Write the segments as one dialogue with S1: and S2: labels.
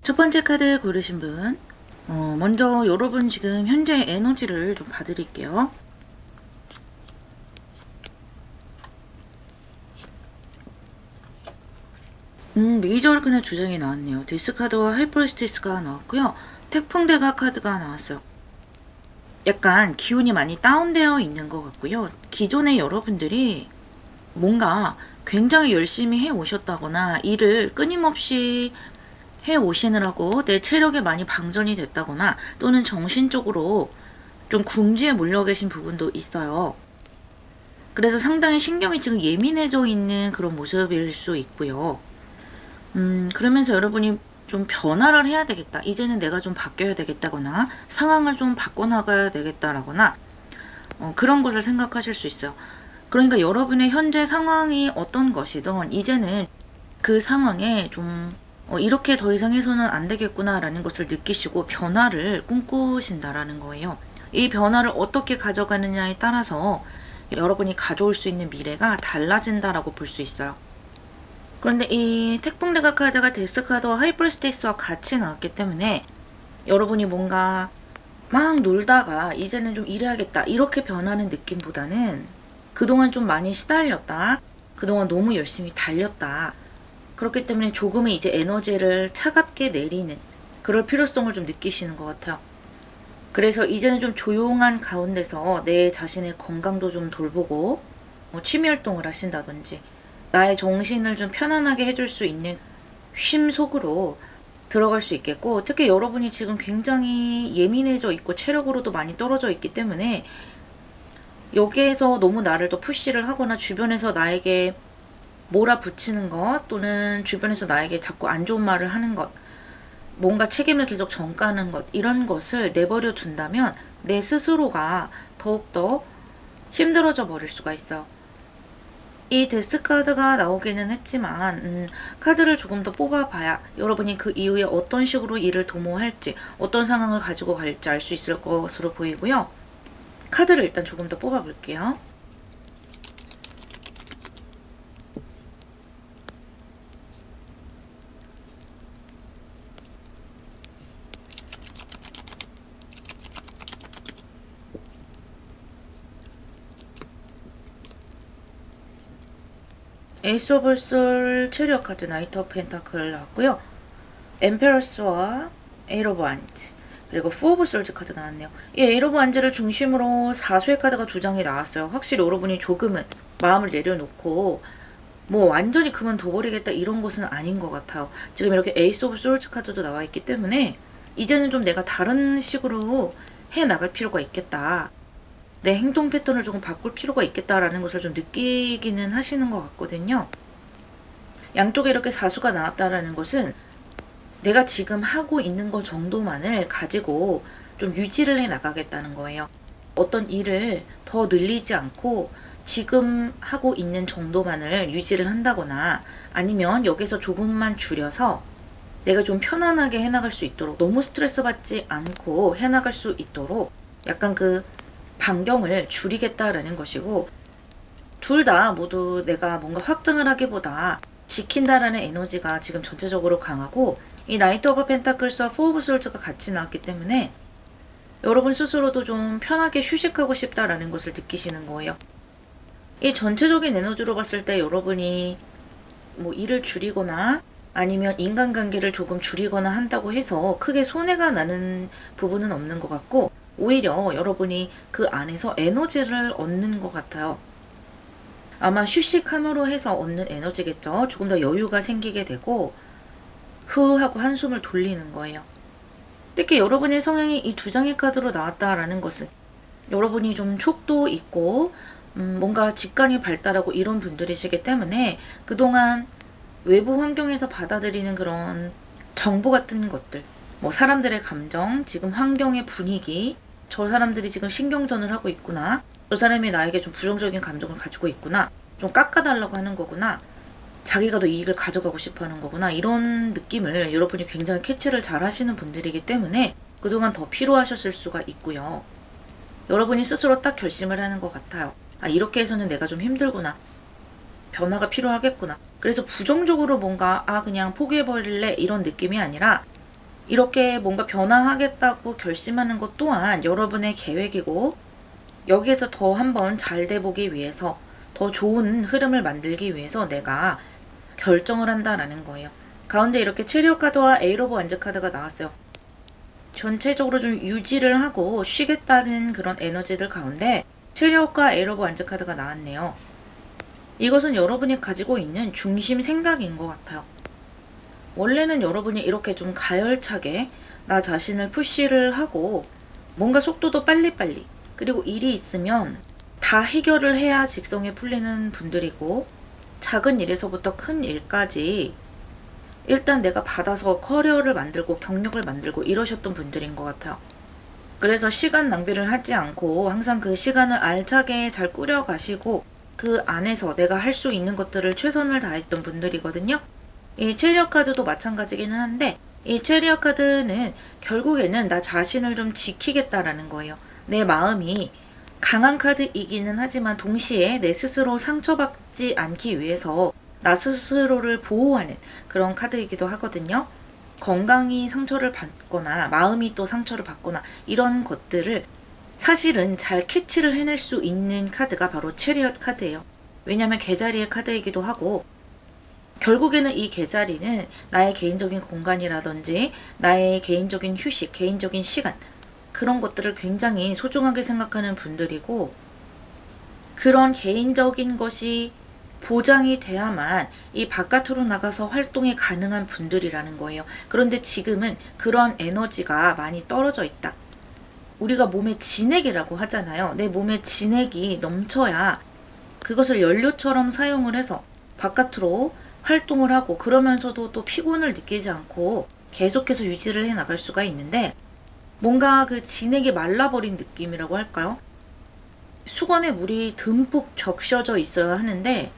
S1: 첫 번째 카드 고르신 분, 먼저 여러분 지금 현재 에너지를 좀 봐드릴게요. 메이저 아르카나 두 장이 나왔네요. 데스카드와 하이퍼스티스가 나왔고요. 태풍대가 카드가 나왔어요. 약간 기운이 많이 다운되어 있는 것 같고요. 기존에 여러분들이 뭔가 굉장히 열심히 해 오셨다거나 일을 끊임없이 해 오시느라고 내 체력에 많이 방전이 됐다거나 또는 정신적으로 좀 궁지에 몰려 계신 부분도 있어요. 그래서 상당히 신경이 지금 예민해져 있는 그런 모습일 수 있고요. 그러면서 여러분이 좀 변화를 해야 되겠다. 이제는 내가 좀 바뀌어야 되겠다거나 상황을 좀 바꿔나가야 되겠다라거나 그런 것을 생각하실 수 있어요. 그러니까 여러분의 현재 상황이 어떤 것이든 이제는 그 상황에 좀 이렇게 더 이상 해서는 안 되겠구나라는 것을 느끼시고 변화를 꿈꾸신다라는 거예요. 이 변화를 어떻게 가져가느냐에 따라서 여러분이 가져올 수 있는 미래가 달라진다라고 볼 수 있어요. 그런데 이 택풍레가 카드가 데스 카드와 하이퍼스테이스와 같이 나왔기 때문에 여러분이 뭔가 막 놀다가 이제는 좀 일해야겠다 이렇게 변하는 느낌보다는 그동안 좀 많이 시달렸다. 그동안 너무 열심히 달렸다. 그렇기 때문에 조금은 이제 에너지를 차갑게 내리는 그럴 필요성을 좀 느끼시는 것 같아요. 그래서 이제는 좀 조용한 가운데서 내 자신의 건강도 좀 돌보고 취미 활동을 하신다든지 나의 정신을 좀 편안하게 해줄 수 있는 쉼 속으로 들어갈 수 있겠고, 특히 여러분이 지금 굉장히 예민해져 있고 체력으로도 많이 떨어져 있기 때문에 여기에서 너무 나를 더 푸시를 하거나 주변에서 나에게 몰아붙이는 것 또는 주변에서 나에게 자꾸 안 좋은 말을 하는 것, 뭔가 책임을 계속 전가하는 것, 이런 것을 내버려 둔다면 내 스스로가 더욱더 힘들어져 버릴 수가 있어요. 이 데스 카드가 나오기는 했지만 카드를 조금 더 뽑아봐야 여러분이 그 이후에 어떤 식으로 일을 도모할지 어떤 상황을 가지고 갈지 알 수 있을 것으로 보이고요. 카드를 일단 조금 더 뽑아볼게요. 에이스 오브 솔 체리어 카드 나이트 오브 펜타클 나왔고요. 엠페러스와 에이 오브 완즈 그리고 포 오브 솔즈 카드 나왔네요. 이 에이 오브 완즈를 중심으로 사수의 카드가 두 장이 나왔어요. 확실히 여러분이 조금은 마음을 내려놓고 뭐 완전히 그만둬버리겠다 이런 것은 아닌 것 같아요. 지금 이렇게 에이스 오브 솔즈 카드도 나와 있기 때문에 이제는 좀 내가 다른 식으로 해나갈 필요가 있겠다. 내 행동 패턴을 조금 바꿀 필요가 있겠다라는 것을 좀 느끼기는 하시는 것 같거든요. 양쪽에 이렇게 사수가 나왔다라는 것은 내가 지금 하고 있는 것 정도만을 가지고 좀 유지를 해 나가겠다는 거예요. 어떤 일을 더 늘리지 않고 지금 하고 있는 정도만을 유지를 한다거나 아니면 여기서 조금만 줄여서 내가 좀 편안하게 해나갈 수 있도록 너무 스트레스 받지 않고 해나갈 수 있도록 약간 그 반경을 줄이겠다라는 것이고, 둘 다 모두 내가 뭔가 확증을 하기보다 지킨다라는 에너지가 지금 전체적으로 강하고 이 나이트 오브 펜타클스와 포 오브 솔즈가 같이 나왔기 때문에 여러분 스스로도 좀 편하게 휴식하고 싶다라는 것을 느끼시는 거예요. 이 전체적인 에너지로 봤을 때 여러분이 뭐 일을 줄이거나 아니면 인간관계를 조금 줄이거나 한다고 해서 크게 손해가 나는 부분은 없는 것 같고, 오히려 여러분이 그 안에서 에너지를 얻는 것 같아요. 아마 휴식함으로 해서 얻는 에너지겠죠. 조금 더 여유가 생기게 되고 후 하고 한숨을 돌리는 거예요. 특히 여러분의 성향이 이 두 장의 카드로 나왔다라는 것은 여러분이 좀 촉도 있고 뭔가 직관이 발달하고 이런 분들이시기 때문에 그동안 외부 환경에서 받아들이는 그런 정보 같은 것들, 뭐 사람들의 감정, 지금 환경의 분위기, 저 사람들이 지금 신경전을 하고 있구나, 저 사람이 나에게 좀 부정적인 감정을 가지고 있구나, 좀 깎아달라고 하는 거구나, 자기가 더 이익을 가져가고 싶어 하는 거구나, 이런 느낌을 여러분이 굉장히 캐치를 잘 하시는 분들이기 때문에 그동안 더 필요하셨을 수가 있고요. 여러분이 스스로 딱 결심을 하는 것 같아요. 아, 이렇게 해서는 내가 좀 힘들구나, 변화가 필요하겠구나. 그래서 부정적으로 뭔가 그냥 포기해버릴래 이런 느낌이 아니라 이렇게 뭔가 변화하겠다고 결심하는 것 또한 여러분의 계획이고, 여기에서 더 한번 잘 돼보기 위해서, 더 좋은 흐름을 만들기 위해서 내가 결정을 한다라는 거예요. 가운데 이렇게 체리엇 카드와 에이트 오브 원즈 카드가 나왔어요. 전체적으로 좀 유지를 하고 쉬겠다는 그런 에너지들 가운데 체리엇과 에이트 오브 원즈 카드가 나왔네요. 이것은 여러분이 가지고 있는 중심 생각인 것 같아요. 원래는 여러분이 이렇게 좀 가열차게 나 자신을 푸시를 하고 뭔가 속도도 빨리빨리, 그리고 일이 있으면 다 해결을 해야 직성에 풀리는 분들이고, 작은 일에서부터 큰 일까지 일단 내가 받아서 커리어를 만들고 경력을 만들고 이러셨던 분들인 것 같아요. 그래서 시간 낭비를 하지 않고 항상 그 시간을 알차게 잘 꾸려가시고 그 안에서 내가 할 수 있는 것들을 최선을 다했던 분들이거든요. 이 체리엇 카드도 마찬가지기는 한데, 이 체리엇 카드는 결국에는 나 자신을 좀 지키겠다라는 거예요. 내 마음이 강한 카드이기는 하지만 동시에 내 스스로 상처받지 않기 위해서 나 스스로를 보호하는 그런 카드이기도 하거든요. 건강이 상처를 받거나 마음이 또 상처를 받거나 이런 것들을 사실은 잘 캐치를 해낼 수 있는 카드가 바로 체리엇 카드예요. 왜냐하면 개자리의 카드이기도 하고, 결국에는 이 개자리는 나의 개인적인 공간이라든지 나의 개인적인 휴식, 개인적인 시간, 그런 것들을 굉장히 소중하게 생각하는 분들이고, 그런 개인적인 것이 보장이 돼야만 이 바깥으로 나가서 활동이 가능한 분들이라는 거예요. 그런데 지금은 그런 에너지가 많이 떨어져 있다. 우리가 몸에 진액이라고 하잖아요. 내 몸에 진액이 넘쳐야 그것을 연료처럼 사용을 해서 바깥으로 활동을 하고, 그러면서도 또 피곤을 느끼지 않고 계속해서 유지를 해 나갈 수가 있는데, 뭔가 그 진액이 말라버린 느낌이라고 할까요? 수건에 물이 듬뿍 적셔져 있어야 하는데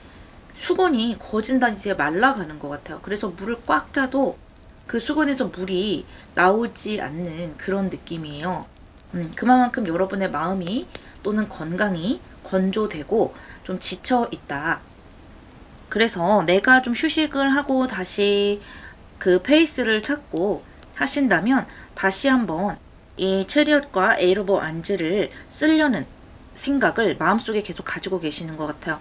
S1: 수건이 거진다 이제 말라가는 것 같아요. 그래서 물을 꽉 짜도 그 수건에서 물이 나오지 않는 그런 느낌이에요. 그만큼 여러분의 마음이 또는 건강이 건조되고 좀 지쳐 있다. 그래서 내가 좀 휴식을 하고 다시 그 페이스를 찾고 하신다면 다시 한번 이 체리엇과 에이트 오브 원즈를 쓰려는 생각을 마음속에 계속 가지고 계시는 것 같아요.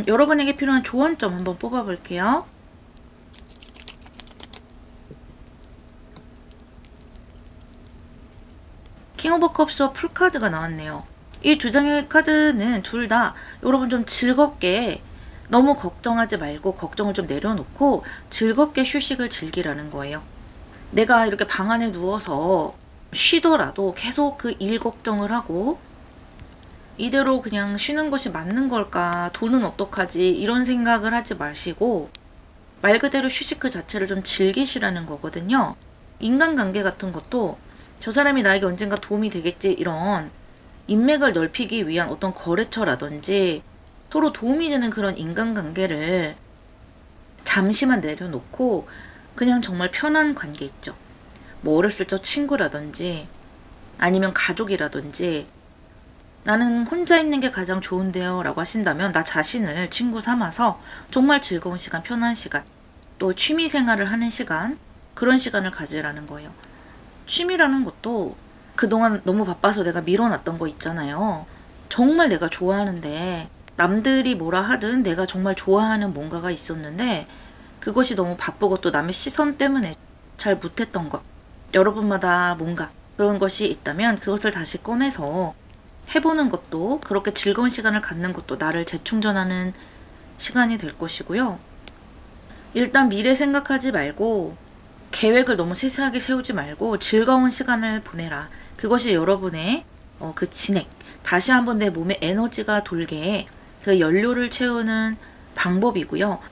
S1: 여러분에게 필요한 조언점 한번 뽑아볼게요. 킹 오브 컵스와 풀카드가 나왔네요. 이 두 장의 카드는 둘 다 여러분 좀 즐겁게, 너무 걱정하지 말고 걱정을 좀 내려놓고 즐겁게 휴식을 즐기라는 거예요. 내가 이렇게 방 안에 누워서 쉬더라도 계속 그 일 걱정을 하고 이대로 그냥 쉬는 것이 맞는 걸까, 돈은 어떡하지, 이런 생각을 하지 마시고 말 그대로 휴식 그 자체를 좀 즐기시라는 거거든요. 인간관계 같은 것도 저 사람이 나에게 언젠가 도움이 되겠지, 이런 인맥을 넓히기 위한 어떤 거래처라든지 서로 도움이 되는 그런 인간관계를 잠시만 내려놓고 그냥 정말 편한 관계 있죠. 뭐 어렸을 적 친구라든지 아니면 가족이라든지, 나는 혼자 있는 게 가장 좋은데요 라고 하신다면 나 자신을 친구 삼아서 정말 즐거운 시간, 편한 시간, 또 취미 생활을 하는 시간, 그런 시간을 가지라는 거예요. 취미라는 것도 그동안 너무 바빠서 내가 밀어놨던 거 있잖아요. 정말 내가 좋아하는데 남들이 뭐라 하든 내가 정말 좋아하는 뭔가가 있었는데 그것이 너무 바쁘고 또 남의 시선 때문에 잘 못했던 것, 여러분마다 뭔가 그런 것이 있다면 그것을 다시 꺼내서 해보는 것도, 그렇게 즐거운 시간을 갖는 것도 나를 재충전하는 시간이 될 것이고요. 일단 미래 생각하지 말고 계획을 너무 세세하게 세우지 말고 즐거운 시간을 보내라. 그것이 여러분의 그 진액, 다시 한번 내 몸에 에너지가 돌게 그 연료를 채우는 방법이고요.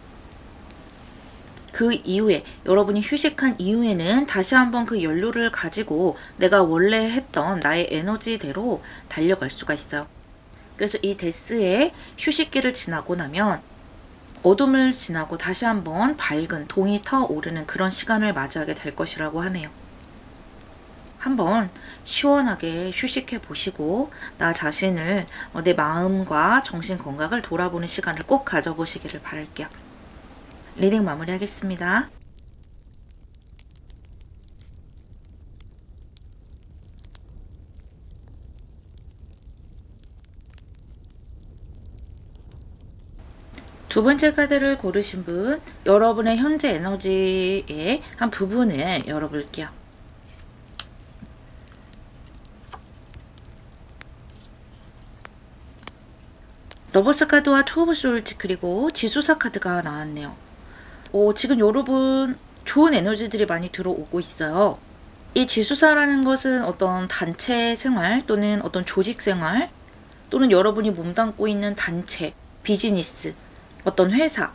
S1: 그 이후에, 여러분이 휴식한 이후에는 다시 한번 그 연료를 가지고 내가 원래 했던 나의 에너지대로 달려갈 수가 있어요. 그래서 이 데스의 휴식기를 지나고 나면 어둠을 지나고 다시 한번 밝은 동이 타오르는 그런 시간을 맞이하게 될 것이라고 하네요. 한번 시원하게 휴식해 보시고 나 자신을, 내 마음과 정신 건강을 돌아보는 시간을 꼭 가져보시기를 바랄게요. 리딩 마무리하겠습니다. 두 번째 카드를 고르신 분, 여러분의 현재 에너지의 한 부분을 열어볼게요. 러버스 카드와 투 오브 솔즈 그리고 지수사 카드가 나왔네요. 지금 여러분 좋은 에너지들이 많이 들어오고 있어요. 이 지수사라는 것은 어떤 단체 생활 또는 어떤 조직 생활 또는 여러분이 몸담고 있는 단체, 비즈니스, 어떤 회사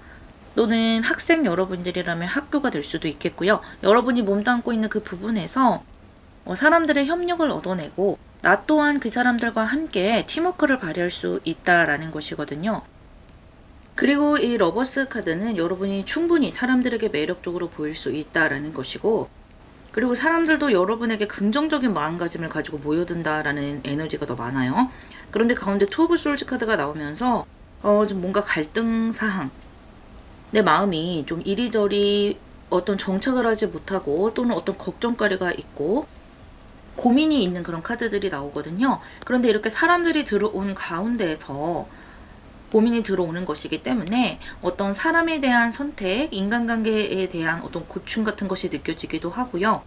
S1: 또는 학생 여러분들이라면 학교가 될 수도 있겠고요. 여러분이 몸담고 있는 그 부분에서 사람들의 협력을 얻어내고 나 또한 그 사람들과 함께 팀워크를 발휘할 수 있다라는 것이거든요. 그리고 이 러버스 카드는 여러분이 충분히 사람들에게 매력적으로 보일 수 있다라는 것이고, 그리고 사람들도 여러분에게 긍정적인 마음가짐을 가지고 모여든다라는 에너지가 더 많아요. 그런데 가운데 투 오브 솔즈 카드가 나오면서 좀 뭔가 갈등 사항, 내 마음이 좀 이리저리 어떤 정착을 하지 못하고 또는 어떤 걱정거리가 있고 고민이 있는 그런 카드들이 나오거든요. 그런데 이렇게 사람들이 들어온 가운데에서 고민이 들어오는 것이기 때문에 어떤 사람에 대한 선택, 인간관계에 대한 어떤 고충 같은 것이 느껴지기도 하고요.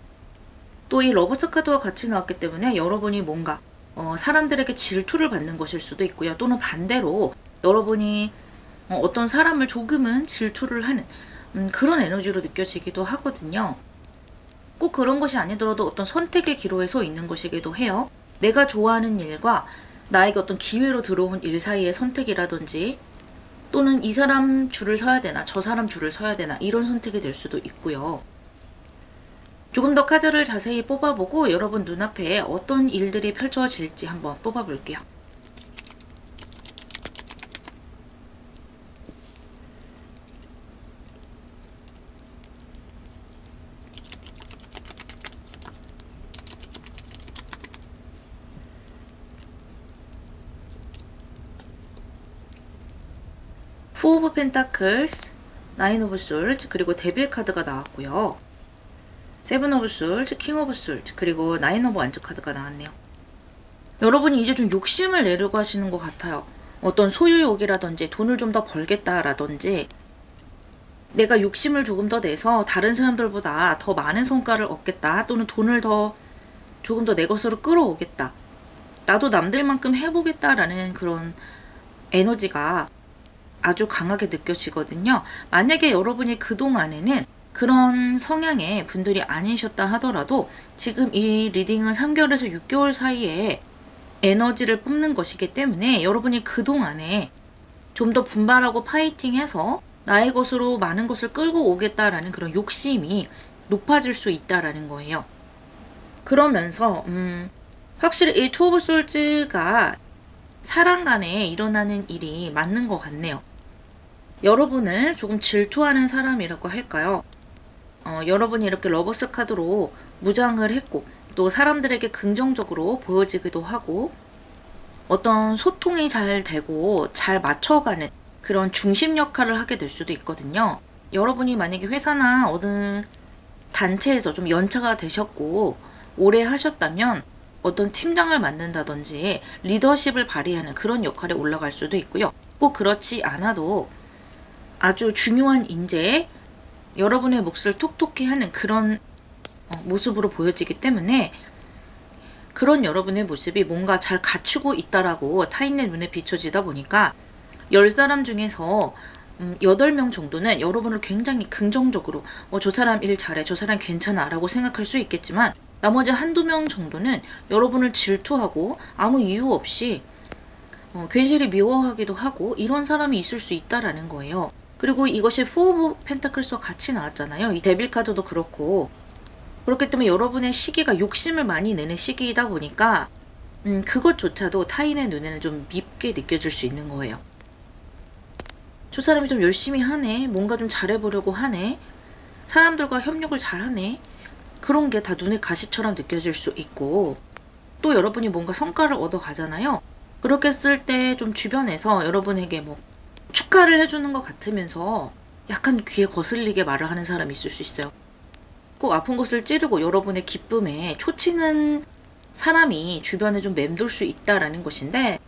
S1: 또 이 러버스 카드와 같이 나왔기 때문에 여러분이 뭔가 사람들에게 질투를 받는 것일 수도 있고요. 또는 반대로 여러분이 어떤 사람을 조금은 질투를 하는 그런 에너지로 느껴지기도 하거든요. 꼭 그런 것이 아니더라도 어떤 선택의 기로에 서 있는 것이기도 해요. 내가 좋아하는 일과 나에게 어떤 기회로 들어온 일 사이의 선택이라든지 또는 이 사람 줄을 서야 되나 저 사람 줄을 서야 되나 이런 선택이 될 수도 있고요. 조금 더 카드를 자세히 뽑아보고 여러분 눈앞에 어떤 일들이 펼쳐질지 한번 뽑아볼게요. 포 오브 펜타클스, 나인 오브 솔즈, 그리고 데빌 카드가 나왔고요. 세븐 오브 솔즈, 킹 오브 솔즈, 그리고 나인 오브 완즈 카드가 나왔네요. 여러분이 이제 좀 욕심을 내려고 하시는 것 같아요. 어떤 소유욕이라든지 돈을 좀 더 벌겠다라든지 내가 욕심을 조금 더 내서 다른 사람들보다 더 많은 성과를 얻겠다 또는 돈을 조금 더 내 것으로 끌어오겠다. 나도 남들만큼 해보겠다라는 그런 에너지가 아주 강하게 느껴지거든요. 만약에 여러분이 그동안에는 그런 성향의 분들이 아니셨다 하더라도 지금 이 리딩은 3개월에서 6개월 사이에 에너지를 뽑는 것이기 때문에 여러분이 그동안에 좀 더 분발하고 파이팅해서 나의 것으로 많은 것을 끌고 오겠다라는 그런 욕심이 높아질 수 있다라는 거예요. 그러면서 확실히 이 투 오브 솔즈가 사람 간에 일어나는 일이 맞는 것 같네요. 여러분을 조금 질투하는 사람이라고 할까요? 여러분이 이렇게 러버스 카드로 무장을 했고 또 사람들에게 긍정적으로 보여지기도 하고 어떤 소통이 잘 되고 잘 맞춰가는 그런 중심 역할을 하게 될 수도 있거든요. 여러분이 만약에 회사나 어느 단체에서 좀 연차가 되셨고 오래 하셨다면 어떤 팀장을 맡는다든지 리더십을 발휘하는 그런 역할에 올라갈 수도 있고요. 꼭 그렇지 않아도 아주 중요한 인재, 여러분의 몫을 톡톡히 하는 그런 모습으로 보여지기 때문에 그런 여러분의 모습이 뭔가 잘 갖추고 있다라고 타인의 눈에 비춰지다 보니까 10사람 중에서 8명 정도는 여러분을 굉장히 긍정적으로 저 사람 일 잘해, 저 사람 괜찮아 라고 생각할 수 있겠지만 나머지 한두 명 정도는 여러분을 질투하고 아무 이유 없이 괜시리 미워하기도 하고 이런 사람이 있을 수 있다라는 거예요. 그리고 이것이 포 오브 펜타클스와 같이 나왔잖아요. 이 데빌 카드도 그렇고 그렇기 때문에 여러분의 시기가 욕심을 많이 내는 시기이다 보니까 그것조차도 타인의 눈에는 좀 밉게 느껴질 수 있는 거예요. 저 사람이 좀 열심히 하네, 뭔가 좀 잘해보려고 하네, 사람들과 협력을 잘하네, 그런 게 다 눈에 가시처럼 느껴질 수 있고 또 여러분이 뭔가 성과를 얻어가잖아요. 그렇게 했을 때 좀 주변에서 여러분에게 뭐 축하를 해주는 것 같으면서 약간 귀에 거슬리게 말을 하는 사람이 있을 수 있어요. 꼭 아픈 것을 찌르고 여러분의 기쁨에 초치는 사람이 주변에 좀 맴돌 수 있다라는 것인데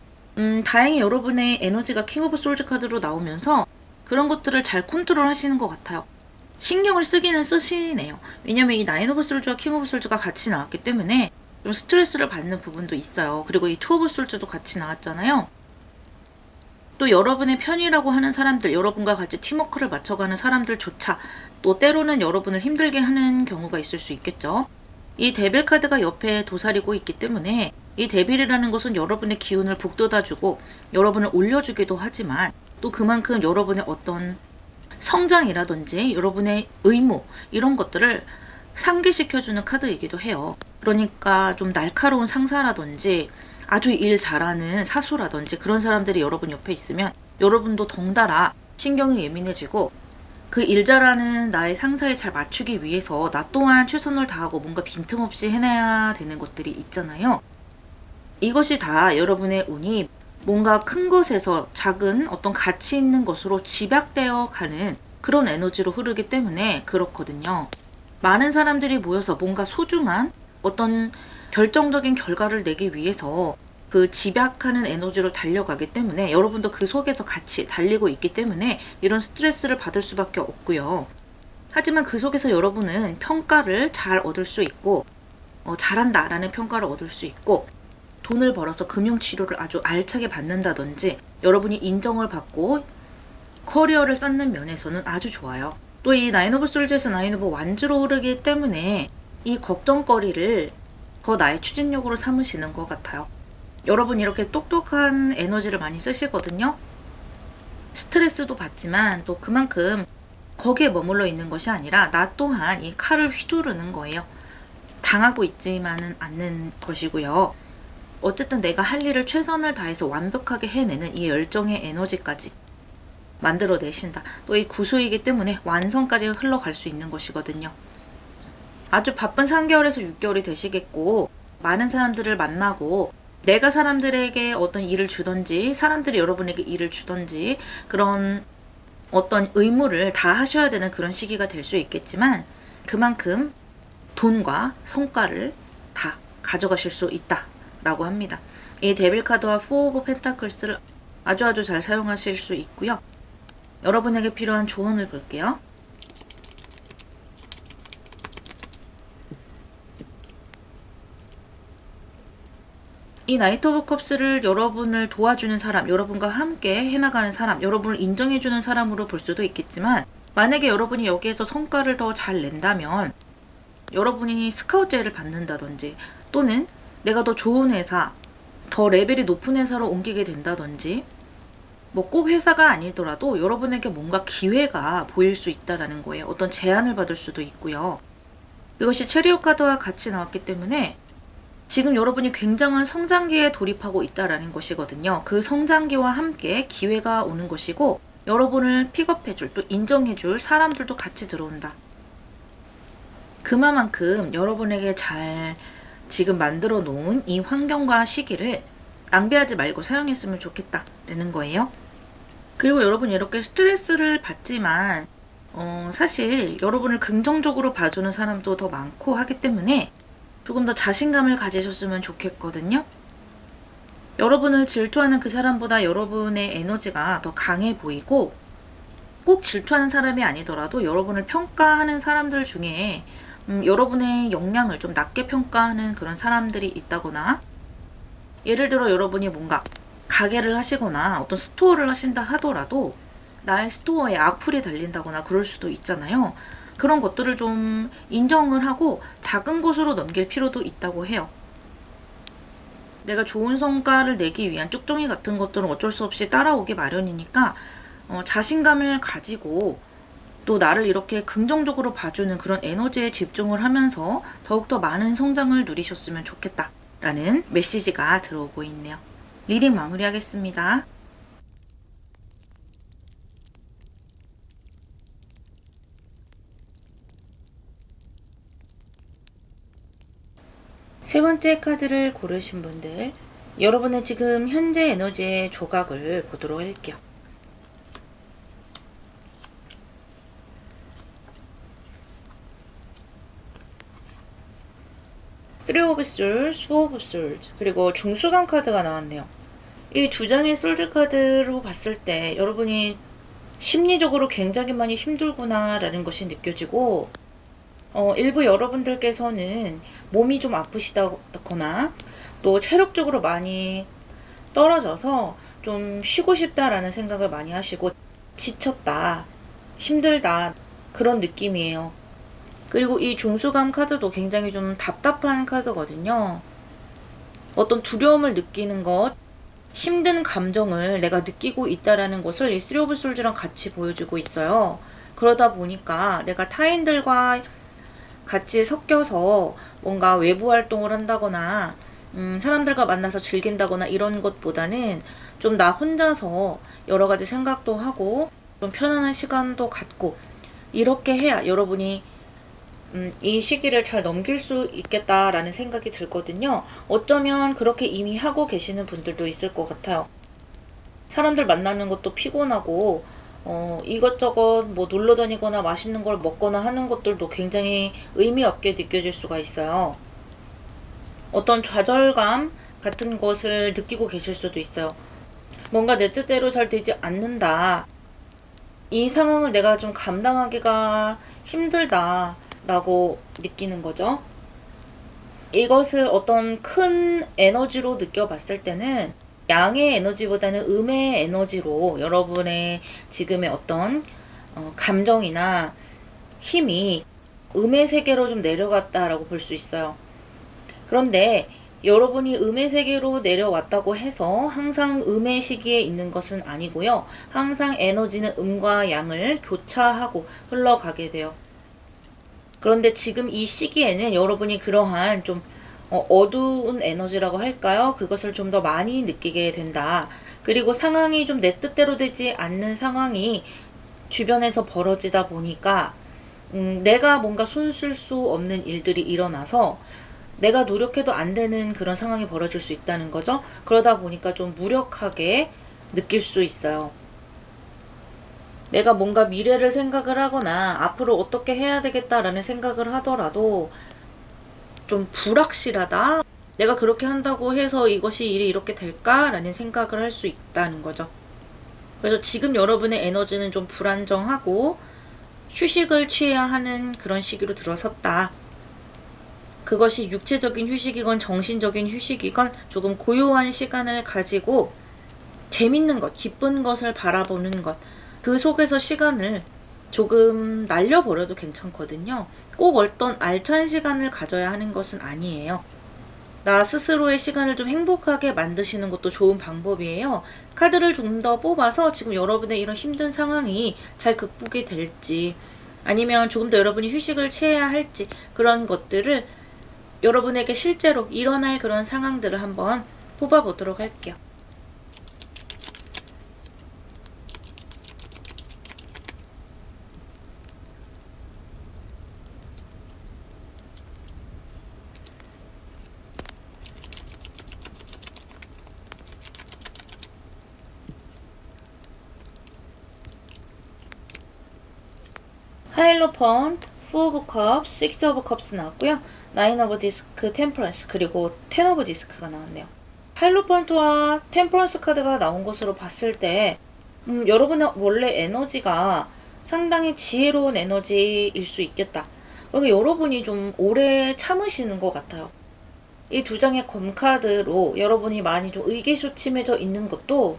S1: 다행히 여러분의 에너지가 킹 오브 솔즈 카드로 나오면서 그런 것들을 잘 컨트롤 하시는 것 같아요. 신경을 쓰기는 쓰시네요. 왜냐면 이 나인 오브 솔즈와 킹 오브 솔즈가 같이 나왔기 때문에 좀 스트레스를 받는 부분도 있어요. 그리고 이 투 오브 솔즈도 같이 나왔잖아요. 또 여러분의 편이라고 하는 사람들, 여러분과 같이 팀워크를 맞춰가는 사람들조차 또 때로는 여러분을 힘들게 하는 경우가 있을 수 있겠죠. 이 데빌 카드가 옆에 도사리고 있기 때문에 이 데빌이라는 것은 여러분의 기운을 북돋아주고 여러분을 올려주기도 하지만 또 그만큼 여러분의 어떤 성장이라든지 여러분의 의무 이런 것들을 상기시켜주는 카드이기도 해요. 그러니까 좀 날카로운 상사라든지 아주 일 잘하는 사수라든지 그런 사람들이 여러분 옆에 있으면 여러분도 덩달아 신경이 예민해지고 그 일 잘하는 나의 상사에 잘 맞추기 위해서 나 또한 최선을 다하고 뭔가 빈틈없이 해내야 되는 것들이 있잖아요. 이것이 다 여러분의 운이 뭔가 큰 것에서 작은 어떤 가치 있는 것으로 집약되어 가는 그런 에너지로 흐르기 때문에 그렇거든요. 많은 사람들이 모여서 뭔가 소중한 어떤 결정적인 결과를 내기 위해서 그 집약하는 에너지로 달려가기 때문에 여러분도 그 속에서 같이 달리고 있기 때문에 이런 스트레스를 받을 수밖에 없고요. 하지만 그 속에서 여러분은 평가를 잘 얻을 수 있고 잘한다 라는 평가를 얻을 수 있고 돈을 벌어서 금융치료를 아주 알차게 받는다든지 여러분이 인정을 받고 커리어를 쌓는 면에서는 아주 좋아요. 또 이 나인 오브 솔즈에서 나인 오브 완즈로 흐르기 때문에 이 걱정거리를 더 나의 추진력으로 삼으시는 것 같아요. 여러분 이렇게 똑똑한 에너지를 많이 쓰시거든요. 스트레스도 받지만 또 그만큼 거기에 머물러 있는 것이 아니라 나 또한 이 칼을 휘두르는 거예요. 당하고 있지만은 않는 것이고요. 어쨌든 내가 할 일을 최선을 다해서 완벽하게 해내는 이 열정의 에너지까지 만들어내신다. 또 이 구수이기 때문에 완성까지 흘러갈 수 있는 것이거든요. 아주 바쁜 3개월에서 6개월이 되시겠고 많은 사람들을 만나고 내가 사람들에게 어떤 일을 주던지 사람들이 여러분에게 일을 주던지 그런 어떤 의무를 다 하셔야 되는 그런 시기가 될 수 있겠지만 그만큼 돈과 성과를 다 가져가실 수 있다 라고 합니다. 이 데빌 카드와 포 오브 펜타클스를 아주 잘 사용하실 수 있고요. 여러분에게 필요한 조언을 볼게요. 이 나이트 오브 컵스를 여러분을 도와주는 사람, 여러분과 함께 해나가는 사람, 여러분을 인정해주는 사람으로 볼 수도 있겠지만 만약에 여러분이 여기에서 성과를 더 잘 낸다면 여러분이 스카우트제를 받는다든지 또는 내가 더 좋은 회사, 더 레벨이 높은 회사로 옮기게 된다든지 뭐 꼭 회사가 아니더라도 여러분에게 뭔가 기회가 보일 수 있다라는 거예요. 어떤 제안을 받을 수도 있고요. 이것이 체리엇 카드와 같이 나왔기 때문에 지금 여러분이 굉장한 성장기에 돌입하고 있다라는 것이거든요. 그 성장기와 함께 기회가 오는 것이고 여러분을 픽업해줄 또 인정해줄 사람들도 같이 들어온다. 그만큼 여러분에게 잘 지금 만들어 놓은 이 환경과 시기를 낭비하지 말고 사용했으면 좋겠다라는 거예요. 그리고 여러분 이렇게 스트레스를 받지만 사실 여러분을 긍정적으로 봐주는 사람도 더 많고 하기 때문에 조금 더 자신감을 가지셨으면 좋겠거든요. 여러분을 질투하는 그 사람보다 여러분의 에너지가 더 강해 보이고 꼭 질투하는 사람이 아니더라도 여러분을 평가하는 사람들 중에 여러분의 역량을 좀 낮게 평가하는 그런 사람들이 있다거나 예를 들어 여러분이 뭔가 가게를 하시거나 어떤 스토어를 하신다 하더라도 나의 스토어에 악플이 달린다거나 그럴 수도 있잖아요. 그런 것들을 좀 인정을 하고 작은 것으로 넘길 필요도 있다고 해요. 내가 좋은 성과를 내기 위한 쭉정이 같은 것들은 어쩔 수 없이 따라오기 마련이니까 자신감을 가지고 또 나를 이렇게 긍정적으로 봐주는 그런 에너지에 집중을 하면서 더욱더 많은 성장을 누리셨으면 좋겠다라는 메시지가 들어오고 있네요. 리딩 마무리하겠습니다. 세 번째 카드를 고르신 분들, 여러분의 지금 현재 에너지의 조각을 보도록 할게요. Three of Swords, Four of Swords, 그리고 중수강 카드가 나왔네요. 이 두 장의 솔드 카드로 봤을 때 여러분이 심리적으로 굉장히 많이 힘들구나라는 것이 느껴지고, 일부 여러분들께서는 몸이 좀 아프시다거나 또 체력적으로 많이 떨어져서 좀 쉬고 싶다라는 생각을 많이 하시고 지쳤다, 힘들다 그런 느낌이에요. 그리고 이 중수감 카드도 굉장히 좀 답답한 카드거든요. 어떤 두려움을 느끼는 것, 힘든 감정을 내가 느끼고 있다라는 것을 이 쓰리 오브 솔즈랑 같이 보여주고 있어요. 그러다 보니까 내가 타인들과 같이 섞여서 뭔가 외부 활동을 한다거나 사람들과 만나서 즐긴다거나 이런 것보다는 좀 나 혼자서 여러 가지 생각도 하고 좀 편안한 시간도 갖고 이렇게 해야 여러분이 이 시기를 잘 넘길 수 있겠다라는 생각이 들거든요. 어쩌면 그렇게 이미 하고 계시는 분들도 있을 것 같아요. 사람들 만나는 것도 피곤하고 이것저것 뭐 놀러 다니거나 맛있는 걸 먹거나 하는 것들도 굉장히 의미 없게 느껴질 수가 있어요. 어떤 좌절감 같은 것을 느끼고 계실 수도 있어요. 뭔가 내 뜻대로 잘 되지 않는다. 이 상황을 내가 좀 감당하기가 힘들다 라고 느끼는 거죠. 이것을 어떤 큰 에너지로 느껴봤을 때는 양의 에너지보다는 음의 에너지로 여러분의 지금의 어떤 감정이나 힘이 음의 세계로 좀 내려갔다라고 볼 수 있어요. 그런데 여러분이 음의 세계로 내려왔다고 해서 항상 음의 시기에 있는 것은 아니고요. 항상 에너지는 음과 양을 교차하고 흘러가게 돼요. 그런데 지금 이 시기에는 여러분이 그러한 좀 어두운 에너지라고 할까요? 그것을 좀 더 많이 느끼게 된다. 그리고 상황이 좀 내 뜻대로 되지 않는 상황이 주변에서 벌어지다 보니까 내가 뭔가 손쓸 수 없는 일들이 일어나서 내가 노력해도 안 되는 그런 상황이 벌어질 수 있다는 거죠. 그러다 보니까 좀 무력하게 느낄 수 있어요. 내가 뭔가 미래를 생각을 하거나 앞으로 어떻게 해야 되겠다라는 생각을 하더라도 좀 불확실하다. 내가 그렇게 한다고 해서 이것이 일이 이렇게 될까라는 생각을 할 수 있다는 거죠. 그래서 지금 여러분의 에너지는 좀 불안정하고 휴식을 취해야 하는 그런 시기로 들어섰다. 그것이 육체적인 휴식이건 정신적인 휴식이건 조금 고요한 시간을 가지고 재밌는 것, 기쁜 것을 바라보는 것, 그 속에서 시간을 조금 날려버려도 괜찮거든요. 꼭 어떤 알찬 시간을 가져야 하는 것은 아니에요. 나 스스로의 시간을 좀 행복하게 만드시는 것도 좋은 방법이에요. 카드를 좀 더 뽑아서 지금 여러분의 이런 힘든 상황이 잘 극복이 될지 아니면 조금 더 여러분이 휴식을 취해야 할지 그런 것들을 여러분에게 실제로 일어날 그런 상황들을 한번 뽑아보도록 할게요. 하이로펀트, 4 오브 컵스, 6 오브 컵스 나왔고요. 9 오브 디스크, 템퍼런스, 그리고 10 오브 디스크가 나왔네요. 하이로펀트와 템퍼런스 카드가 나온 것으로 봤을 때 여러분의 원래 에너지가 상당히 지혜로운 에너지일 수 있겠다. 그리고 여러분이 좀 오래 참으시는 것 같아요. 이 두 장의 검카드로 여러분이 많이 좀 의기소침해져 있는 것도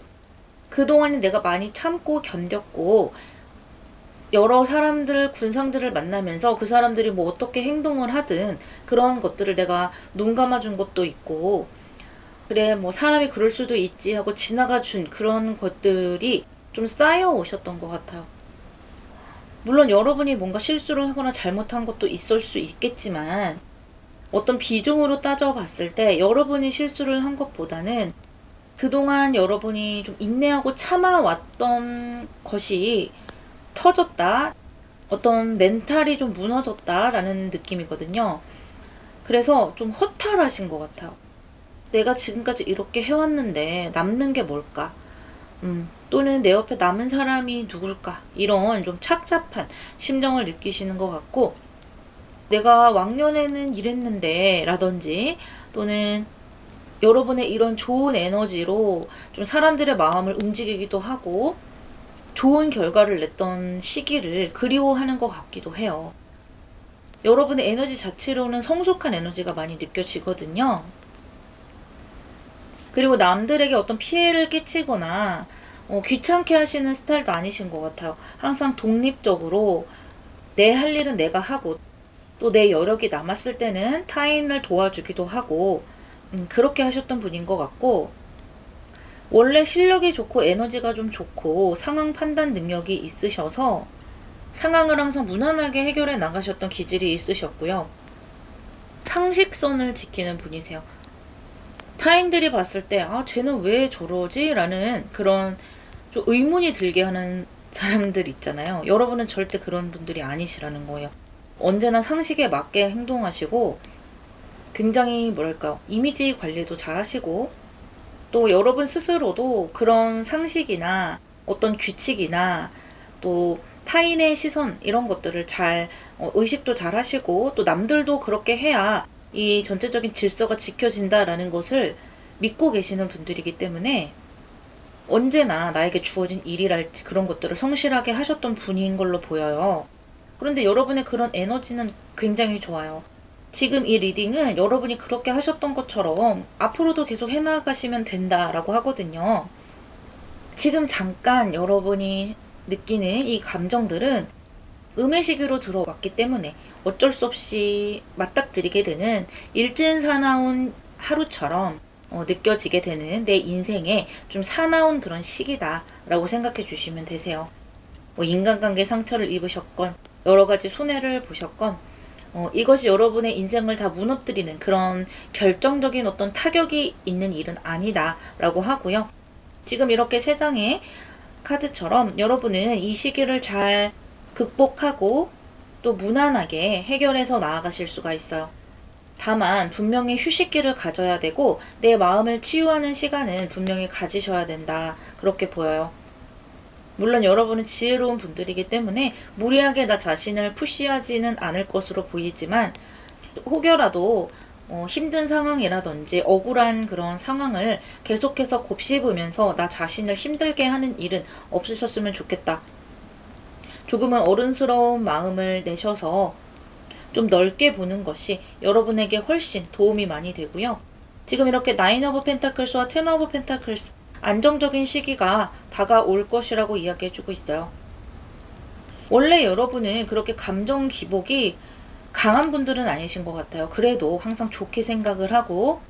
S1: 그동안에 내가 많이 참고 견뎠고 여러 사람들, 군상들을 만나면서 그 사람들이 뭐 어떻게 행동을 하든 그런 것들을 내가 눈 감아준 것도 있고 그래 뭐 사람이 그럴 수도 있지 하고 지나가준 그런 것들이 좀 쌓여 오셨던 것 같아요. 물론 여러분이 뭔가 실수를 하거나 잘못한 것도 있을 수 있겠지만 어떤 비중으로 따져봤을 때 여러분이 실수를 한 것보다는 그동안 여러분이 좀 인내하고 참아왔던 것이 터졌다. 어떤 멘탈이 좀 무너졌다라는 느낌이거든요. 그래서 좀 허탈하신 것 같아요. 내가 지금까지 이렇게 해왔는데 남는 게 뭘까? 또는 내 옆에 남은 사람이 누굴까? 이런 좀 착잡한 심정을 느끼시는 것 같고 내가 왕년에는 이랬는데 라든지 또는 여러분의 이런 좋은 에너지로 좀 사람들의 마음을 움직이기도 하고 좋은 결과를 냈던 시기를 그리워하는 것 같기도 해요. 여러분의 에너지 자체로는 성숙한 에너지가 많이 느껴지거든요. 그리고 남들에게 어떤 피해를 끼치거나 귀찮게 하시는 스타일도 아니신 것 같아요. 항상 독립적으로 내 할 일은 내가 하고 또 내 여력이 남았을 때는 타인을 도와주기도 하고 그렇게 하셨던 분인 것 같고, 원래 실력이 좋고 에너지가 좀 좋고 상황 판단 능력이 있으셔서 상황을 항상 무난하게 해결해 나가셨던 기질이 있으셨고요. 상식선을 지키는 분이세요. 타인들이 봤을 때 쟤는 왜 저러지? 라는 그런 좀 의문이 들게 하는 사람들 있잖아요. 여러분은 절대 그런 분들이 아니시라는 거예요. 언제나 상식에 맞게 행동하시고 굉장히 뭐랄까 이미지 관리도 잘 하시고, 또 여러분 스스로도 그런 상식이나 어떤 규칙이나 또 타인의 시선 이런 것들을 잘 의식도 잘 하시고, 또 남들도 그렇게 해야 이 전체적인 질서가 지켜진다라는 것을 믿고 계시는 분들이기 때문에 언제나 나에게 주어진 일이랄지 그런 것들을 성실하게 하셨던 분인 걸로 보여요. 그런데 여러분의 그런 에너지는 굉장히 좋아요. 지금 이 리딩은 여러분이 그렇게 하셨던 것처럼 앞으로도 계속 해나가시면 된다라고 하거든요. 지금 잠깐 여러분이 느끼는 이 감정들은 음의 시기로 들어왔기 때문에 어쩔 수 없이 맞닥뜨리게 되는 일진사나운 하루처럼 느껴지게 되는 내 인생에 좀 사나운 그런 시기다라고 생각해 주시면 되세요. 인간관계 상처를 입으셨건 여러 가지 손해를 보셨건 이것이 여러분의 인생을 다 무너뜨리는 그런 결정적인 어떤 타격이 있는 일은 아니다라고 하고요. 지금 이렇게 세 장의 카드처럼 여러분은 이 시기를 잘 극복하고 또 무난하게 해결해서 나아가실 수가 있어요. 다만 분명히 휴식기를 가져야 되고 내 마음을 치유하는 시간은 분명히 가지셔야 된다, 그렇게 보여요. 물론 여러분은 지혜로운 분들이기 때문에 무리하게 나 자신을 푸시하지는 않을 것으로 보이지만, 혹여라도 힘든 상황이라든지 억울한 그런 상황을 계속해서 곱씹으면서 나 자신을 힘들게 하는 일은 없으셨으면 좋겠다. 조금은 어른스러운 마음을 내셔서 좀 넓게 보는 것이 여러분에게 훨씬 도움이 많이 되고요. 지금 이렇게 나인 오브 펜타클스와 텐 오브 펜타클스, 안정적인 시기가 다가올 것이라고 이야기해주고 있어요. 원래 여러분은 그렇게 감정 기복이 강한 분들은 아니신 것 같아요. 그래도 항상 좋게 생각을 하고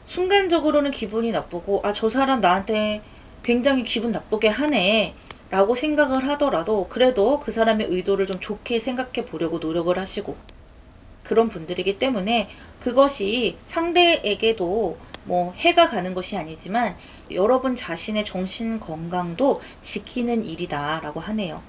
S1: 순간적으로는 기분이 나쁘고 저 사람 나한테 굉장히 기분 나쁘게 하네 라고 생각을 하더라도 그래도 그 사람의 의도를 좀 좋게 생각해 보려고 노력을 하시고 그런 분들이기 때문에 그것이 상대에게도 해가 가는 것이 아니지만 여러분 자신의 정신 건강도 지키는 일이다 라고 하네요.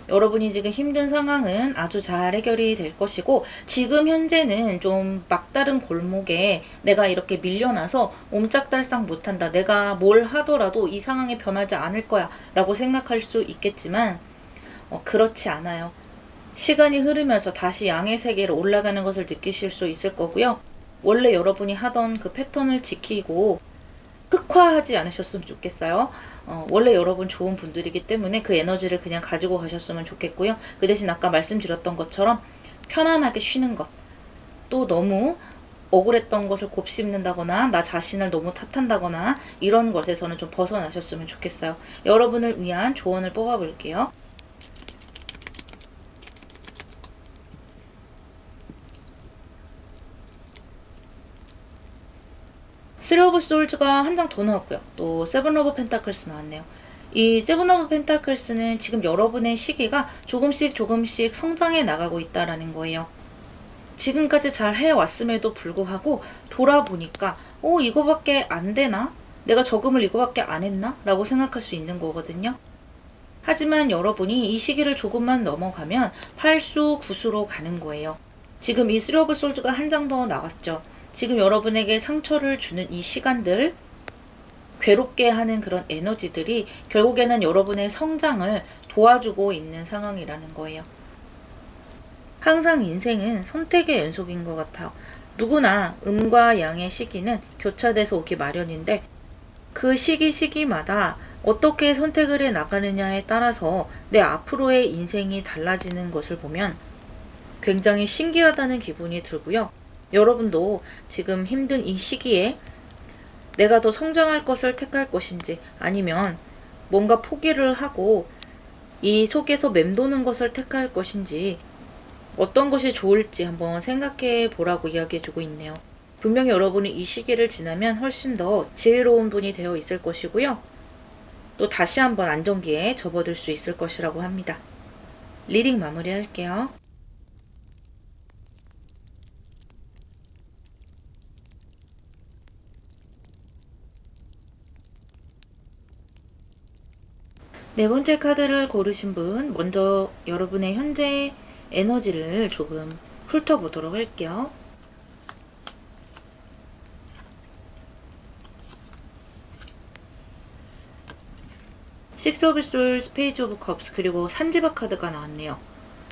S1: 여러분이 지금 힘든 상황은 아주 잘 해결이 될 것이고, 지금 현재는 좀 막다른 골목에 내가 이렇게 밀려나서 옴짝달싹 못한다, 내가 뭘 하더라도 이 상황이 변하지 않을 거야 라고 생각할 수 있겠지만 그렇지 않아요. 시간이 흐르면서 다시 양의 세계로 올라가는 것을 느끼실 수 있을 거고요. 원래 여러분이 하던 그 패턴을 지키고 흑화하지 않으셨으면 좋겠어요. 원래 여러분 좋은 분들이기 때문에 그 에너지를 그냥 가지고 가셨으면 좋겠고요. 그 대신 아까 말씀드렸던 것처럼 편안하게 쉬는 것, 또 너무 억울했던 것을 곱씹는다거나 나 자신을 너무 탓한다거나 이런 것에서는 좀 벗어나셨으면 좋겠어요. 여러분을 위한 조언을 뽑아볼게요. 쓰리 오브 솔즈가 한 장 더 나왔고요. 또 세븐 오브 펜타클스 나왔네요. 이 세븐 오브 펜타클스는 지금 여러분의 시기가 조금씩 성장해 나가고 있다라는 거예요. 지금까지 잘 해왔음에도 불구하고 돌아보니까 이거밖에 안 되나? 내가 저금을 이거밖에 안 했나? 라고 생각할 수 있는 거거든요. 하지만 여러분이 이 시기를 조금만 넘어가면 8수 9수로 가는 거예요. 지금 이 쓰리 오브 솔즈가 한 장 더 나왔죠. 지금 여러분에게 상처를 주는 이 시간들, 괴롭게 하는 그런 에너지들이 결국에는 여러분의 성장을 도와주고 있는 상황이라는 거예요. 항상 인생은 선택의 연속인 것 같아요. 누구나 음과 양의 시기는 교차돼서 오기 마련인데 그 시기마다 어떻게 선택을 해 나가느냐에 따라서 내 앞으로의 인생이 달라지는 것을 보면 굉장히 신기하다는 기분이 들고요. 여러분도 지금 힘든 이 시기에 내가 더 성장할 것을 택할 것인지 아니면 뭔가 포기를 하고 이 속에서 맴도는 것을 택할 것인지 어떤 것이 좋을지 한번 생각해 보라고 이야기해 주고 있네요. 분명히 여러분이 이 시기를 지나면 훨씬 더 지혜로운 분이 되어 있을 것이고요. 또 다시 한번 안정기에 접어들 수 있을 것이라고 합니다. 리딩 마무리할게요. 네 번째 카드를 고르신 분, 먼저 여러분의 현재 에너지를 조금 훑어보도록 할게요. 식스 오브 솔스, 페이지 오브 컵스, 그리고 산지바 카드가 나왔네요.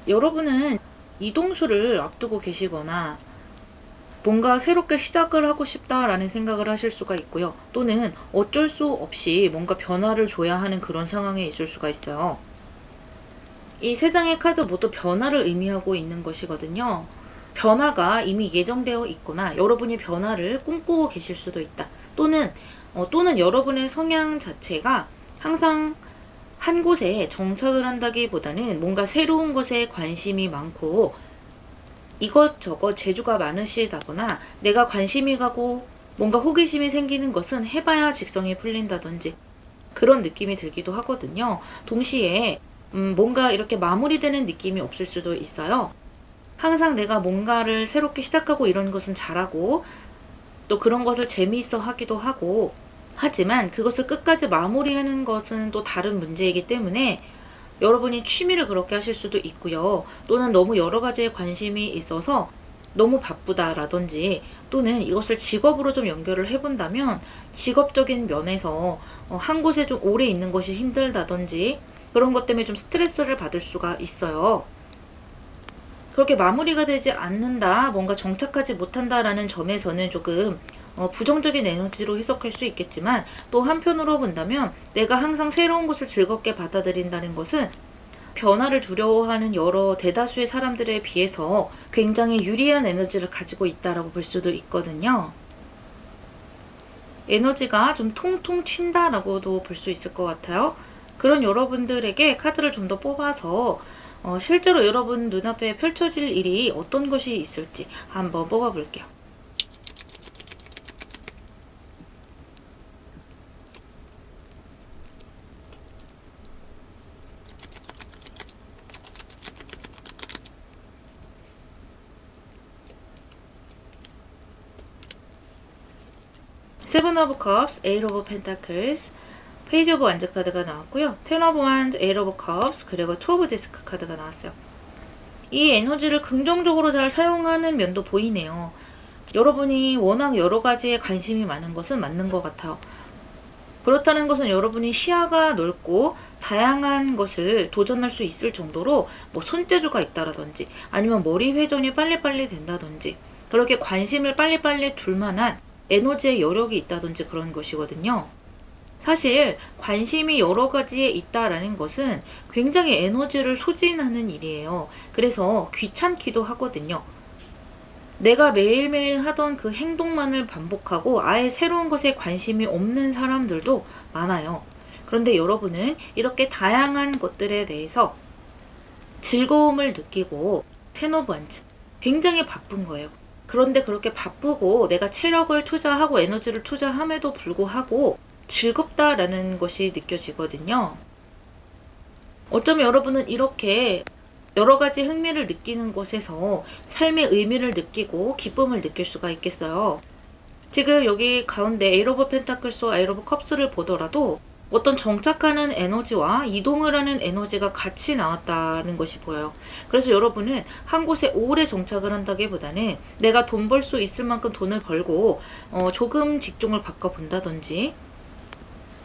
S1: 여러분은 이동수를 앞두고 계시거나 뭔가 새롭게 시작을 하고 싶다라는 생각을 하실 수가 있고요. 또는 어쩔 수 없이 뭔가 변화를 줘야 하는 그런 상황에 있을 수가 있어요. 이 세 장의 카드 모두 변화를 의미하고 있는 것이거든요. 변화가 이미 예정되어 있거나 여러분이 변화를 꿈꾸고 계실 수도 있다. 또는 여러분의 성향 자체가 항상 한 곳에 정착을 한다기보다는 뭔가 새로운 것에 관심이 많고 이것저것 재주가 많으시다거나 내가 관심이 가고 뭔가 호기심이 생기는 것은 해봐야 직성이 풀린다든지 그런 느낌이 들기도 하거든요. 동시에 뭔가 이렇게 마무리되는 느낌이 없을 수도 있어요. 항상 내가 뭔가를 새롭게 시작하고 이런 것은 잘하고 또 그런 것을 재미있어 하기도 하고 하지만 그것을 끝까지 마무리하는 것은 또 다른 문제이기 때문에 여러분이 취미를 그렇게 하실 수도 있고요. 또는 너무 여러 가지에 관심이 있어서 너무 바쁘다라든지 또는 이것을 직업으로 좀 연결을 해본다면 직업적인 면에서 한 곳에 좀 오래 있는 것이 힘들다든지 그런 것 때문에 좀 스트레스를 받을 수가 있어요. 그렇게 마무리가 되지 않는다, 뭔가 정착하지 못한다라는 점에서는 조금 부정적인 에너지로 해석할 수 있겠지만 또 한편으로 본다면 내가 항상 새로운 것을 즐겁게 받아들인다는 것은 변화를 두려워하는 여러 대다수의 사람들에 비해서 굉장히 유리한 에너지를 가지고 있다라고 볼 수도 있거든요. 에너지가 좀 통통 튄다라고도 볼 수 있을 것 같아요. 그런 여러분들에게 카드를 좀 더 뽑아서 실제로 여러분 눈앞에 펼쳐질 일이 어떤 것이 있을지 한번 뽑아볼게요. 세븐 오브 컵스, 에잇 오브 펜타클스, 페이지 오브 완즈 카드가 나왔고요. 텐 오브 완즈, 에잇 오브 컵스, 그리고 투 오브 디스크 카드가 나왔어요. 이 에너지를 긍정적으로 잘 사용하는 면도 보이네요. 여러분이 워낙 여러 가지에 관심이 많은 것은 맞는 것 같아요. 그렇다는 것은 여러분이 시야가 넓고 다양한 것을 도전할 수 있을 정도로 뭐 손재주가 있다라든지 아니면 머리 회전이 빨리빨리 된다든지 그렇게 관심을 빨리빨리 둘 만한 에너지의 여력이 있다든지 그런 것이거든요. 사실 관심이 여러 가지에 있다라는 것은 굉장히 에너지를 소진하는 일이에요. 그래서 귀찮기도 하거든요. 내가 매일매일 하던 그 행동만을 반복하고 아예 새로운 것에 관심이 없는 사람들도 많아요. 그런데 여러분은 이렇게 다양한 것들에 대해서 즐거움을 느끼고 텐 오브 완즈 굉장히 바쁜 거예요. 그런데 그렇게 바쁘고 내가 체력을 투자하고 에너지를 투자함에도 불구하고 즐겁다라는 것이 느껴지거든요. 어쩌면 여러분은 이렇게 여러 가지 흥미를 느끼는 곳에서 삶의 의미를 느끼고 기쁨을 느낄 수가 있겠어요. 지금 여기 가운데 에잇 오브 펜타클스와 에잇 오브 컵스를 보더라도 어떤 정착하는 에너지와 이동을 하는 에너지가 같이 나왔다는 것이 보여요. 그래서 여러분은 한 곳에 오래 정착을 한다기보다는 내가 돈 벌 수 있을 만큼 돈을 벌고 조금 직종을 바꿔본다든지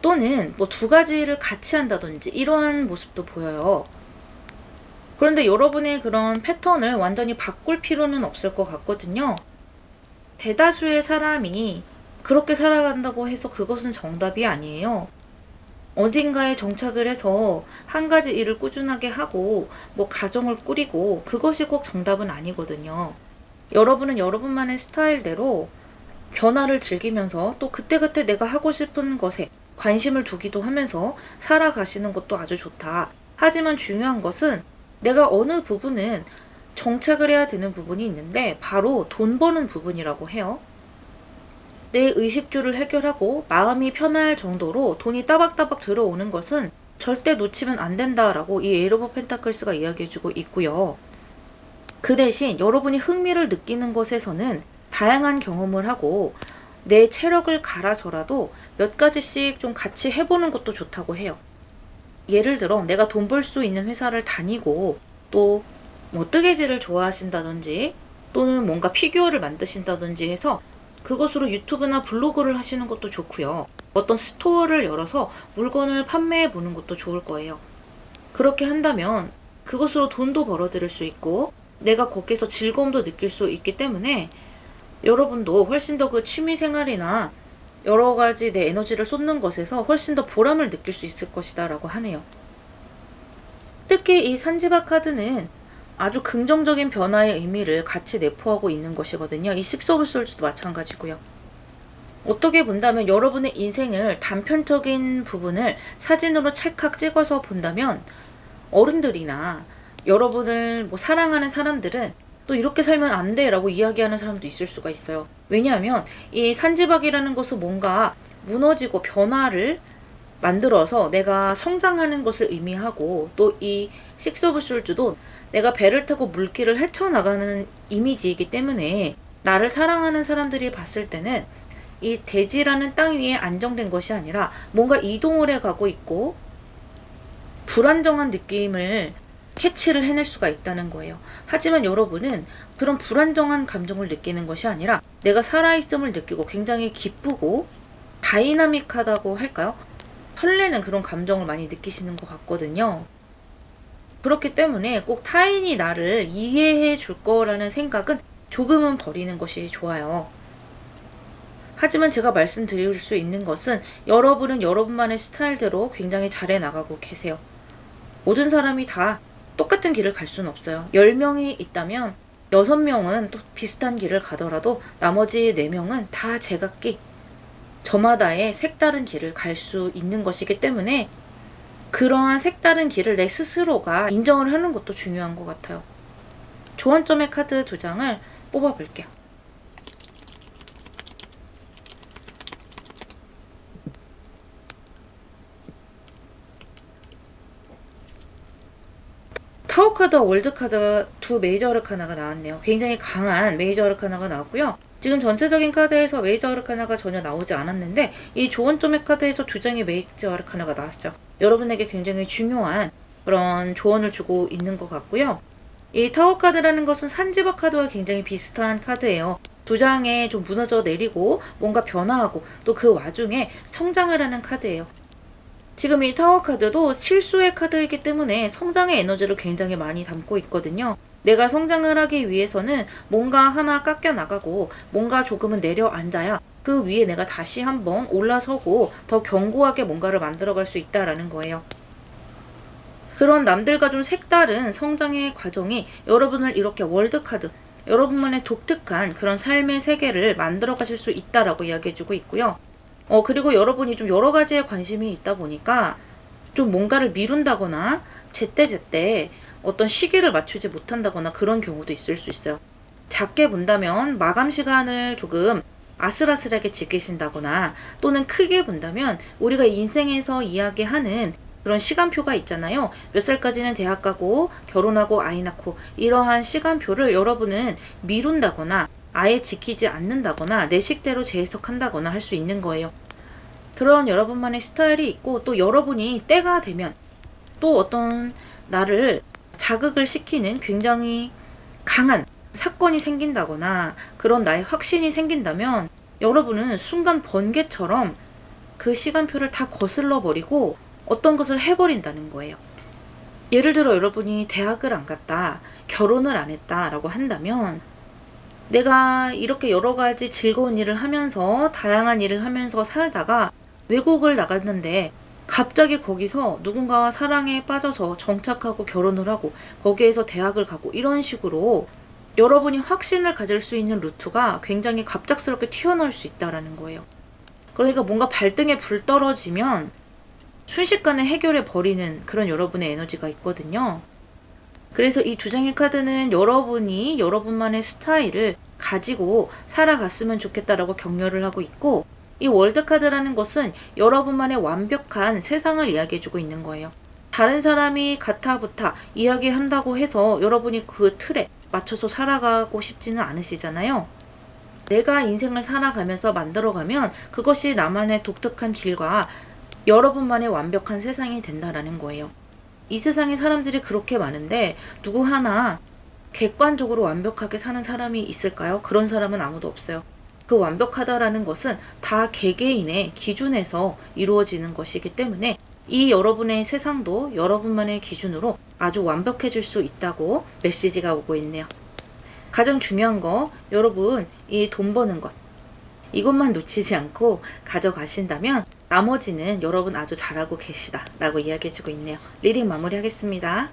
S1: 또는 뭐 두 가지를 같이 한다든지 이러한 모습도 보여요. 그런데 여러분의 그런 패턴을 완전히 바꿀 필요는 없을 것 같거든요. 대다수의 사람이 그렇게 살아간다고 해서 그것은 정답이 아니에요. 어딘가에 정착을 해서 한 가지 일을 꾸준하게 하고 뭐 가정을 꾸리고 그것이 꼭 정답은 아니거든요. 여러분은 여러분만의 스타일대로 변화를 즐기면서 또 그때그때 내가 하고 싶은 것에 관심을 두기도 하면서 살아가시는 것도 아주 좋다. 하지만 중요한 것은 내가 어느 부분은 정착을 해야 되는 부분이 있는데 바로 돈 버는 부분이라고 해요. 내 의식주를 해결하고 마음이 편할 정도로 돈이 따박따박 들어오는 것은 절대 놓치면 안 된다라고 이 에이트 오브 펜타클스가 이야기해주고 있고요. 그 대신 여러분이 흥미를 느끼는 것에서는 다양한 경험을 하고 내 체력을 갈아서라도 몇 가지씩 좀 같이 해보는 것도 좋다고 해요. 예를 들어 내가 돈 벌 수 있는 회사를 다니고 또 뭐 뜨개질을 좋아하신다든지 또는 뭔가 피규어를 만드신다든지 해서 그것으로 유튜브나 블로그를 하시는 것도 좋고요. 어떤 스토어를 열어서 물건을 판매해 보는 것도 좋을 거예요. 그렇게 한다면 그것으로 돈도 벌어들일 수 있고 내가 거기서 즐거움도 느낄 수 있기 때문에 여러분도 훨씬 더 그 취미 생활이나 여러 가지 내 에너지를 쏟는 것에서 훨씬 더 보람을 느낄 수 있을 것이다 라고 하네요. 특히 이 산지바 카드는 아주 긍정적인 변화의 의미를 같이 내포하고 있는 것이거든요. 이 식스 오브 솔즈도 마찬가지고요. 어떻게 본다면 여러분의 인생을 단편적인 부분을 사진으로 찰칵 찍어서 본다면 어른들이나 여러분을 뭐 사랑하는 사람들은 또 이렇게 살면 안 돼 라고 이야기하는 사람도 있을 수가 있어요. 왜냐하면 이 산지박이라는 것은 뭔가 무너지고 변화를 만들어서 내가 성장하는 것을 의미하고 또 이 식스 오브 솔즈도 내가 배를 타고 물길을 헤쳐나가는 이미지이기 때문에 나를 사랑하는 사람들이 봤을 때는 이 대지라는 땅 위에 안정된 것이 아니라 뭔가 이동을 해가고 있고 불안정한 느낌을 캐치를 해낼 수가 있다는 거예요. 하지만 여러분은 그런 불안정한 감정을 느끼는 것이 아니라 내가 살아있음을 느끼고 굉장히 기쁘고 다이나믹하다고 할까요? 설레는 그런 감정을 많이 느끼시는 것 같거든요. 그렇기 때문에 꼭 타인이 나를 이해해 줄 거라는 생각은 조금은 버리는 것이 좋아요. 하지만 제가 말씀드릴 수 있는 것은 여러분은 여러분만의 스타일대로 굉장히 잘해 나가고 계세요. 모든 사람이 다 똑같은 길을 갈 수는 없어요. 10명이 있다면 6명은 또 비슷한 길을 가더라도 나머지 4명은 다 제각기 저마다의 색다른 길을 갈 수 있는 것이기 때문에 그러한 색다른 길을 내 스스로가 인정을 하는 것도 중요한 것 같아요. 조언점의 카드 2장을 뽑아볼게요. 타워 카드와 월드 카드 두 메이저 아르카나가 나왔네요. 굉장히 강한 메이저 아르카나가 나왔고요. 지금 전체적인 카드에서 메이저 아르카나가 전혀 나오지 않았는데 이 조언점의 카드에서 2장의 메이저 아르카나가 나왔죠. 여러분에게 굉장히 중요한 그런 조언을 주고 있는 것 같고요. 이 타워 카드라는 것은 산지바 카드와 굉장히 비슷한 카드예요. 2장에 좀 무너져 내리고 뭔가 변화하고 또 그 와중에 성장을 하는 카드예요. 지금 이 타워 카드도 실수의 카드이기 때문에 성장의 에너지를 굉장히 많이 담고 있거든요. 내가 성장을 하기 위해서는 뭔가 하나 깎여 나가고 뭔가 조금은 내려앉아야 그 위에 내가 다시 한번 올라서고 더 견고하게 뭔가를 만들어갈 수 있다라는 거예요. 그런 남들과 좀 색다른 성장의 과정이 여러분을 이렇게 월드카드, 여러분만의 독특한 그런 삶의 세계를 만들어 가실 수 있다라고 이야기해주고 있고요. 그리고 여러분이 좀 여러 가지에 관심이 있다 보니까 좀 뭔가를 미룬다거나 제때제때 어떤 시기를 맞추지 못한다거나 그런 경우도 있을 수 있어요. 작게 본다면 마감 시간을 조금 아슬아슬하게 지키신다거나 또는 크게 본다면 우리가 인생에서 이야기하는 그런 시간표가 있잖아요. 몇 살까지는 대학 가고 결혼하고 아이 낳고 이러한 시간표를 여러분은 미룬다거나 아예 지키지 않는다거나 내 식대로 재해석한다거나 할 수 있는 거예요. 그런 여러분만의 스타일이 있고 또 여러분이 때가 되면 또 어떤 나를 자극을 시키는 굉장히 강한 사건이 생긴다거나 그런 나의 확신이 생긴다면 여러분은 순간 번개처럼 그 시간표를 다 거슬러 버리고 어떤 것을 해버린다는 거예요. 예를 들어 여러분이 대학을 안 갔다, 결혼을 안 했다 라고 한다면 내가 이렇게 여러 가지 즐거운 일을 하면서 다양한 일을 하면서 살다가 외국을 나갔는데 갑자기 거기서 누군가와 사랑에 빠져서 정착하고 결혼을 하고 거기에서 대학을 가고 이런 식으로 여러분이 확신을 가질 수 있는 루트가 굉장히 갑작스럽게 튀어나올 수 있다는 거예요. 그러니까 뭔가 발등에 불 떨어지면 순식간에 해결해 버리는 그런 여러분의 에너지가 있거든요. 그래서 이 두 장의 카드는 여러분이 여러분만의 스타일을 가지고 살아갔으면 좋겠다라고 격려를 하고 있고, 이 월드 카드라는 것은 여러분만의 완벽한 세상을 이야기해주고 있는 거예요. 다른 사람이 가타부타 이야기한다고 해서 여러분이 그 틀에 맞춰서 살아가고 싶지는 않으시잖아요. 내가 인생을 살아가면서 만들어가면 그것이 나만의 독특한 길과 여러분만의 완벽한 세상이 된다라는 거예요. 이 세상에 사람들이 그렇게 많은데 누구 하나 객관적으로 완벽하게 사는 사람이 있을까요? 그런 사람은 아무도 없어요. 그 완벽하다라는 것은 다 개개인의 기준에서 이루어지는 것이기 때문에 이 여러분의 세상도 여러분만의 기준으로 아주 완벽해질 수 있다고 메시지가 오고 있네요. 가장 중요한 거, 여러분 이 돈 버는 것, 이것만 놓치지 않고 가져가신다면 나머지는 여러분 아주 잘하고 계시다 라고 이야기해주고 있네요. 리딩 마무리하겠습니다.